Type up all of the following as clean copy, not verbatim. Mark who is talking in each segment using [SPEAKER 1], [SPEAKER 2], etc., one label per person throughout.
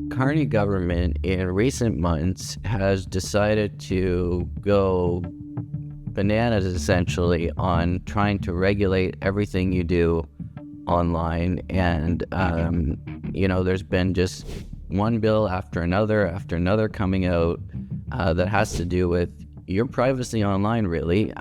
[SPEAKER 1] Carney government in recent months has decided to go bananas essentially on trying to regulate everything you do online. And, there's been just one bill after another coming out that has to do with your privacy online, really.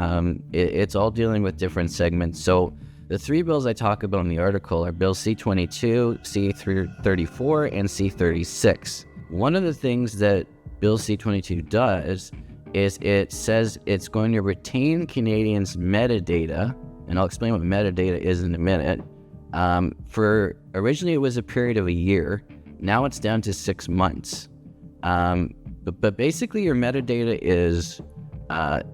[SPEAKER 1] It's all dealing with different segments. So the three bills I talk about in the article are Bill C-22, C-34, and C-36. One of the things that Bill C-22 does is it says it's going to retain Canadians' metadata, and I'll explain what metadata is in a minute. Originally it was a period of a year, now it's down to 6 months. But basically your metadata is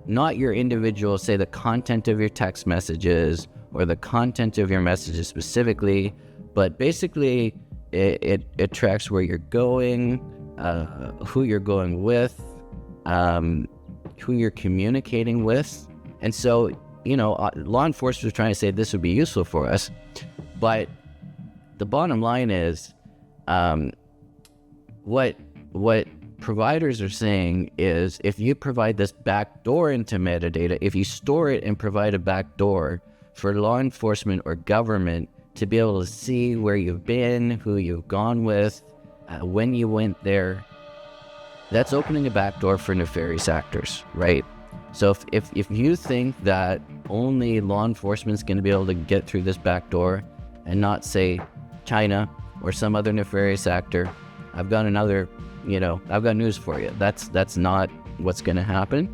[SPEAKER 1] not your individual, say the content of your text messages or the content of your messages specifically, but basically it tracks where you're going, who you're going with, who you're communicating with. And so, law enforcement is trying to say this would be useful for us, but the bottom line is what providers are saying is if you provide this backdoor into metadata, if you store it and provide a backdoor for law enforcement or government to be able to see where you've been, who you've gone with, when you went there, that's opening a backdoor for nefarious actors, right? So if you think that only law enforcement is going to be able to get through this backdoor and not, say, China or some other nefarious actor, I've got news for you. That's not what's going to happen.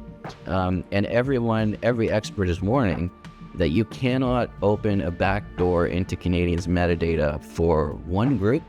[SPEAKER 1] And every expert is warning that you cannot open a backdoor into Canadians' metadata for one group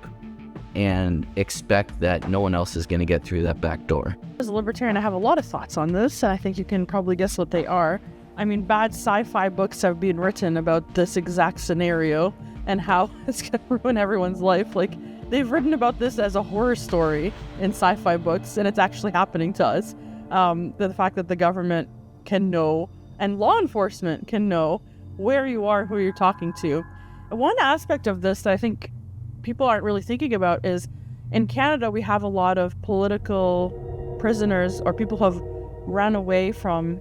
[SPEAKER 1] and expect that no one else is going to get through that backdoor.
[SPEAKER 2] As a libertarian, I have a lot of thoughts on this, and I think you can probably guess what they are. I mean, bad sci-fi books have been written about this exact scenario and how it's going to ruin everyone's life. Like, they've written about this as a horror story in sci-fi books, and it's actually happening to us. The fact that the government can know and law enforcement can know where you are, who you're talking to. One aspect of this that I think people aren't really thinking about is in Canada, we have a lot of political prisoners or people who have run away from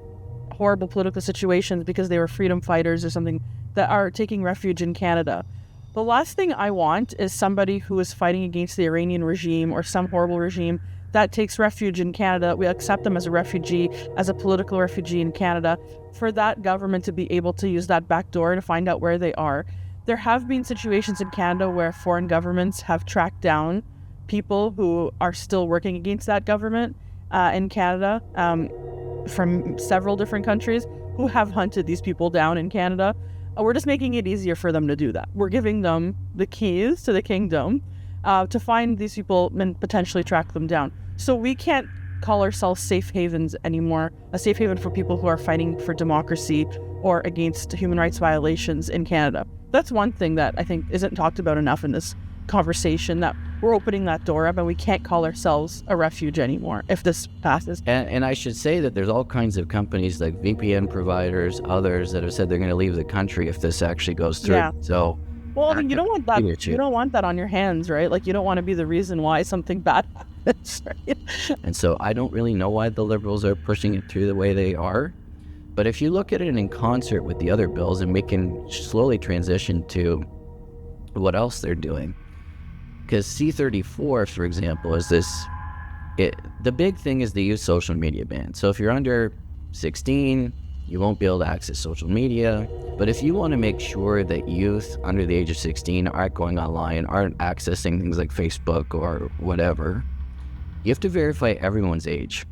[SPEAKER 2] horrible political situations because they were freedom fighters or something that are taking refuge in Canada. The last thing I want is somebody who is fighting against the Iranian regime or some horrible regime that takes refuge in Canada. We accept them as a refugee, as a political refugee in Canada, for that government to be able to use that backdoor to find out where they are. There have been situations in Canada where foreign governments have tracked down people who are still working against that government in Canada from several different countries who have hunted these people down in Canada. We're just making it easier for them to do that. We're giving them the keys to the kingdom to find these people and potentially track them down. So we can't call ourselves safe havens anymore, a safe haven for people who are fighting for democracy or against human rights violations in Canada. That's one thing that I think isn't talked about enough in this conversation, that we're opening that door up and we can't call ourselves a refuge anymore if this passes.
[SPEAKER 1] And I should say that there's all kinds of companies like VPN providers, others that have said they're going to leave the country if this actually goes through.
[SPEAKER 2] Yeah.
[SPEAKER 1] So,
[SPEAKER 2] well, I mean, you don't want that. You don't want that on your hands, right? Like, you don't want to be the reason why something bad happens, right?
[SPEAKER 1] And so I don't really know why the Liberals are pushing it through the way they are. But if you look at it in concert with the other bills, and we can slowly transition to what else they're doing. Because C-34, for example, is the big thing is the youth social media ban. So if you're under 16, you won't be able to access social media. But if you want to make sure that youth under the age of 16 aren't going online, aren't accessing things like Facebook or whatever, you have to verify everyone's age.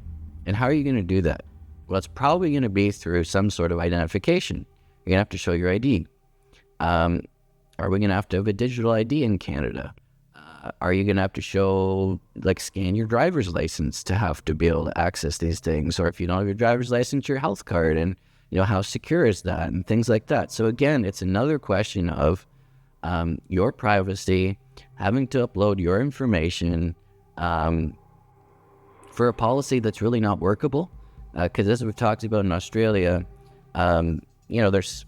[SPEAKER 1] And how are you going to do that? Well, it's probably going to be through some sort of identification. You're going to have to show your ID. Are we going to have a digital ID in Canada? Are you going to have to scan your driver's license to have to be able to access these things? Or if you don't have your driver's license, your health card, and how secure is that, and things like that. So again, it's another question of your privacy, having to upload your information for a policy that's really not workable. Because as we've talked about in Australia, there's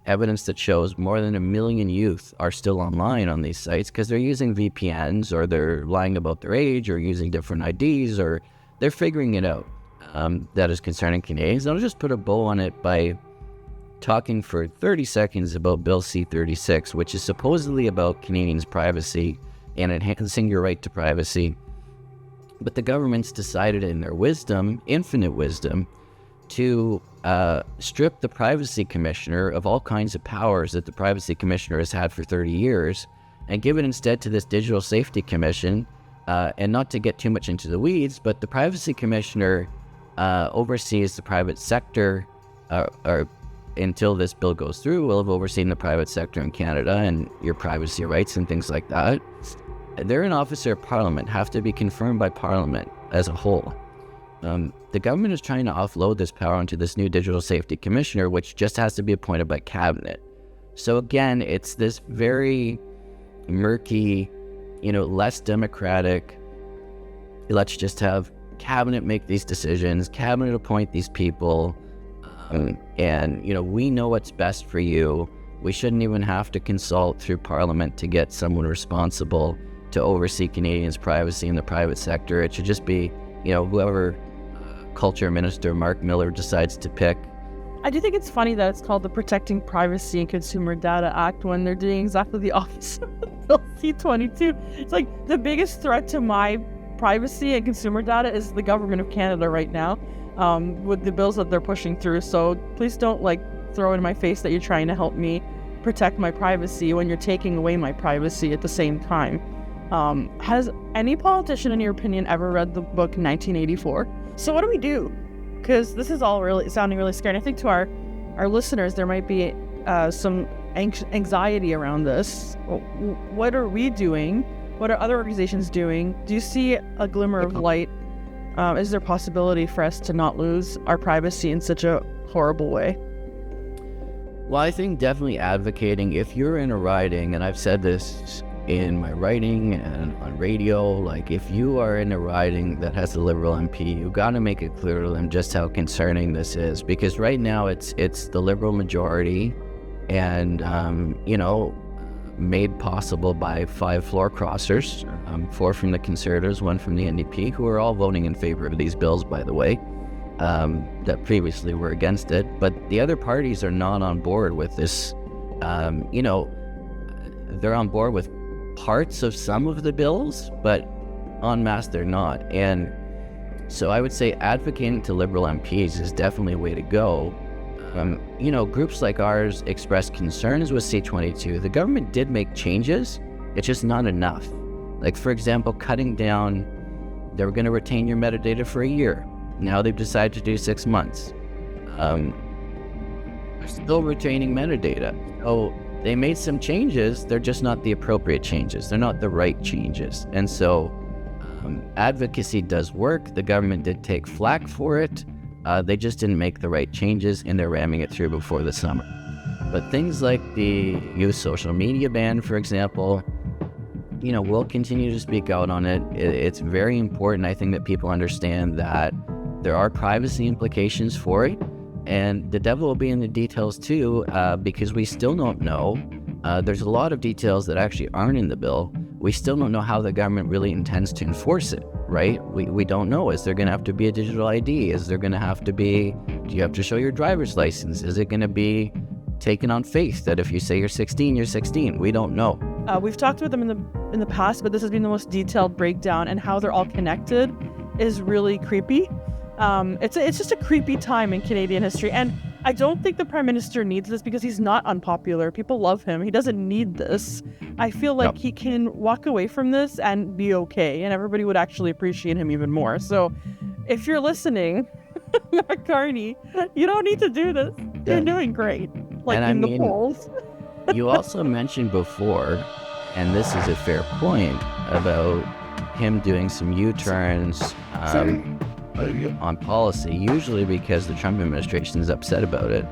[SPEAKER 1] evidence that shows more than 1 million youth are still online on these sites because they're using VPNs, or they're lying about their age, or using different IDs, or they're figuring it out. That is concerning Canadians. I'll just put a bow on it by talking for 30 seconds about Bill C-36, which is supposedly about Canadians' privacy and enhancing your right to privacy. But the government's decided in their wisdom, infinite wisdom, to strip the privacy commissioner of all kinds of powers that the privacy commissioner has had for 30 years and give it instead to this digital safety commission. And not to get too much into the weeds, but the privacy commissioner oversees the private sector, or until this bill goes through, will have overseen the private sector in Canada and your privacy rights and things like that. They're an officer of Parliament, have to be confirmed by Parliament as a whole. The government is trying to offload this power onto this new digital safety commissioner, which just has to be appointed by cabinet. So again, it's this very murky, less democratic, let's just have cabinet make these decisions, cabinet appoint these people, and we know what's best for you. We shouldn't even have to consult through Parliament to get someone responsible to oversee Canadians' privacy in the private sector. It should just be, whoever Culture Minister Mark Miller decides to pick.
[SPEAKER 2] I do think it's funny that it's called the Protecting Privacy and Consumer Data Act when they're doing exactly the opposite of Bill C-22. It's like the biggest threat to my privacy and consumer data is the government of Canada right now, with the bills that they're pushing through. So please don't throw in my face that you're trying to help me protect my privacy when you're taking away my privacy at the same time. Has any politician, in your opinion, ever read the book 1984? So what do we do? Because this is all really sounding really scary. And I think to our listeners, there might be some anxiety around this. What are we doing? What are other organizations doing? Do you see a glimmer of light? Is there possibility for us to not lose our privacy in such a horrible way?
[SPEAKER 1] Well, I think definitely advocating, if you're in a riding, and I've said this in my writing and on radio, if you are in a riding that has a Liberal MP, you got to make it clear to them just how concerning this is, because right now it's the Liberal majority, and made possible by 5 floor crossers, 4 from the Conservatives, 1 from the NDP, who are all voting in favor of these bills, by the way, that previously were against it. But the other parties are not on board with this. They're on board with parts of some of the bills, but en masse they're not. And so I would say advocating to Liberal MPs is definitely a way to go. Groups like ours expressed concerns with C-22. The government did make changes, it's just not enough. For example, cutting down, they were going to retain your metadata for a year. Now they've decided to do 6 months. They're still retaining metadata. So they made some changes, they're just not the appropriate changes. They're not the right changes. And so advocacy does work. The government did take flack for it. They just didn't make the right changes, and they're ramming it through before the summer. But things like the youth social media ban, for example, we'll continue to speak out on it. It's very important, I think, that people understand that there are privacy implications for it, and the devil will be in the details too, because we still don't know. There's a lot of details that actually aren't in the bill. We still don't know how the government really intends to enforce it, right? We don't know. Is there going to have to be a digital ID? Is there going to have to be, do you have to show your driver's license? Is it going to be taken on faith that if you say you're 16, you're 16? We don't know.
[SPEAKER 2] We've talked with them in the past, but this has been the most detailed breakdown, and how they're all connected is really creepy. It's just a creepy time in Canadian history, and I don't think the Prime Minister needs this because he's not unpopular. People love him. He doesn't need this. I feel like he can walk away from this and be okay, and everybody would actually appreciate him even more. So if you're listening, Carney, you don't need to do this. You're doing great, the polls.
[SPEAKER 1] You also mentioned before, and this is a fair point, about him doing some U-turns on policy, usually because the Trump administration is upset about it.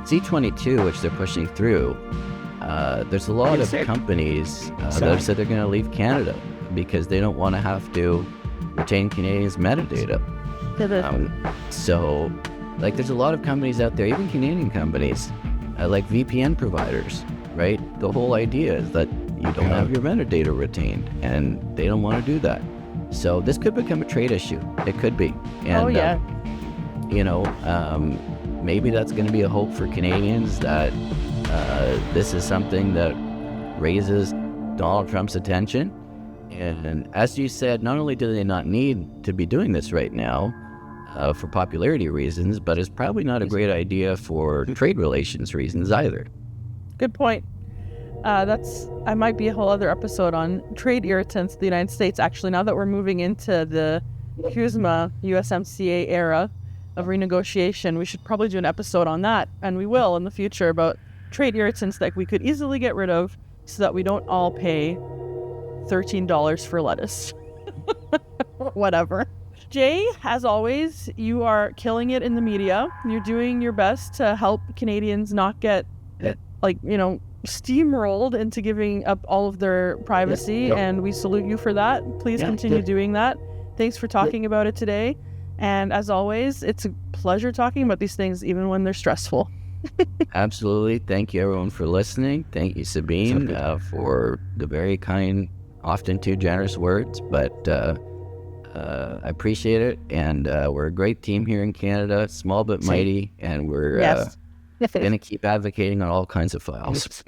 [SPEAKER 1] C-22, which they're pushing through, there's a lot of companies that have said they're going to leave Canada because they don't want to have to retain Canadians' metadata. So Like, there's a lot of companies out there, even Canadian companies, like VPN providers, right? The whole idea is that you don't have your metadata retained, and they don't want to do that. So this could become a trade issue. It could be. And, maybe that's going to be a hope for Canadians, that this is something that raises Donald Trump's attention. And as you said, not only do they not need to be doing this right now for popularity reasons, but it's probably not a great idea for trade relations reasons either.
[SPEAKER 2] Good point. I might be a whole other episode on trade irritants in the United States. Actually, now that we're moving into the CUSMA USMCA era of renegotiation, we should probably do an episode on that, and we will in the future, about trade irritants that we could easily get rid of so that we don't all pay $13 for lettuce. Whatever. Jay, as always, you are killing it in the media. You're doing your best to help Canadians not get steamrolled into giving up all of their privacy, and we salute you for that. Please continue doing that. Thanks for talking about it today. And as always, it's a pleasure talking about these things, even when they're stressful.
[SPEAKER 1] Absolutely. Thank you, everyone, for listening. Thank you, Sabine, for the very kind, often too generous words, but I appreciate it. And we're a great team here in Canada, small but mighty, and we're going to keep advocating on all kinds of files.